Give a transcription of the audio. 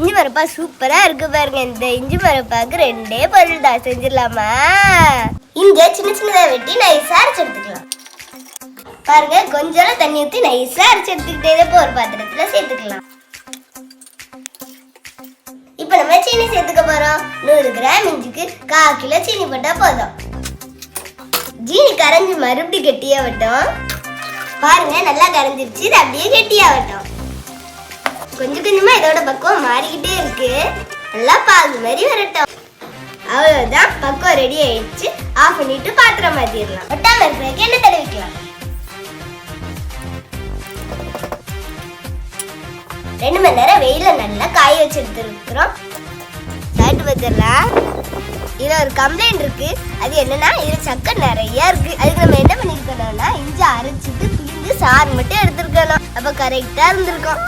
இஞ்சி மரப்பா சூப்பரா இருக்கு பாருங்க. இந்த இஞ்சி மரப்பாக்கு ரெண்டே பொருள் தான், செஞ்சிடலாமா? இங்க சின்ன சின்னதா வெட்டி நைஸா அரைச்சு எடுத்துக்கலாம். பாருங்க, கொஞ்சம் தண்ணி ஊற்றி நைஸா அரைச்சு எடுத்துக்கிட்டே போற பாத்திரத்துல சேர்த்துக்கலாம். இப்ப நம்ம சீனி சேர்த்துக்க போறோம். 100 கிராம் இஞ்சிக்கு 1/4 கிலோ சீனி போட்டா போதும். சீனி கரைஞ்சி மறுபடியும் கெட்டியாகட்டும். பாருங்க, நல்லா கரைஞ்சிருச்சு. இது அப்படியே கெட்டியாகட்டும். கொஞ்சம் கொஞ்சமா இதோட பக்குவம் மாறிக்கிட்டே இருக்கு. நல்லா பாகு மாதிரி வரட்டும். அவ்வளவுதான், பக்குவம் ரெடி ஆயிடுச்சு. ஆஃப் பண்ணிட்டு பாத்திரம் மாத்திரலாம். ஒட்டாம இருக்கிறதுக்கு எண்ணெய் தடவிக்கலாம். 2 மணி நேரம் வெயில நல்லா காய வச்சு எடுத்துருக்கிறோம். சாப்பிட்டு வச்சிடலாம். இதுல ஒரு கம்ப்ளைண்ட் இருக்கு. அது என்னன்னா, இதுல சக்கரை நிறைய இருக்கு. அதுக்கு நம்ம என்ன பண்ணிருக்கணும்னா, இஞ்சி அரைச்சிட்டு பிழிஞ்சு சாறு மட்டும் எடுத்துருக்கணும். அப்ப கரெக்டா இருந்திருக்கும்.